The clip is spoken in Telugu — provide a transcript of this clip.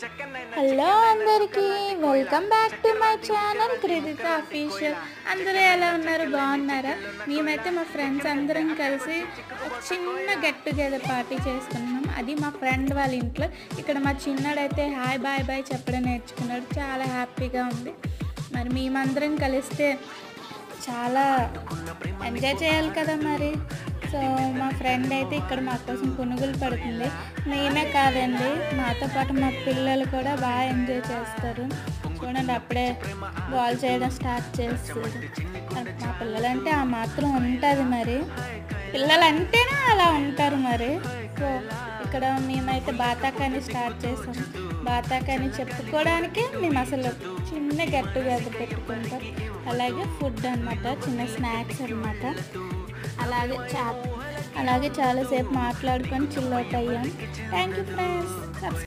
హలో అందరికీ welcome back to my channel Krittika official. అందరూ ఎలా ఉన్నారు, బాగున్నారా? మేమైతే మా ఫ్రెండ్స్ అందరం కలిసి ఒక చిన్న గెట్ టుగెదర్ పార్టీ చేసుకున్నాం. అది మా ఫ్రెండ్ వాళ్ళ ఇంట్లో. ఇక్కడ మా చిన్నడైతే హాయ్ బాయ్ బాయ్ చెప్పడం నేర్చుకున్నాడు. చాలా హ్యాపీగా ఉంది. మరి మేమందరం కలిస్తే చాలా ఎంజాయ్ చేయాలి కదా మరి. సో మా ఫ్రెండ్ అయితే ఇక్కడ మా కోసం పునుగులు పడుతుంది. మేమే కాదండి, మాతో పాటు మా పిల్లలు కూడా బాగా ఎంజాయ్ చేస్తారు. చూడండి, అప్పుడే బాల్ చేయడం స్టార్ట్ చేస్తారు. మా పిల్లలంటే ఆ మాత్రం ఉంటుంది మరి. పిల్లలంటేనే అలా ఉంటారు మరి. సో ఇక్కడ మేమైతే బాతాకాని స్టార్ట్ చేసాం. బాతాకాని చెప్పుకోవడానికి మేము అసలు చిన్న గెట్ టుగెదర్ పెట్టుకుంటాం. అలాగే ఫుడ్ అనమాట, చిన్న స్నాక్స్ అనమాట. అలాగే చాలాసేపు మాట్లాడుకొని చిల్ అవుట్ అయ్యాం. Thank you friends.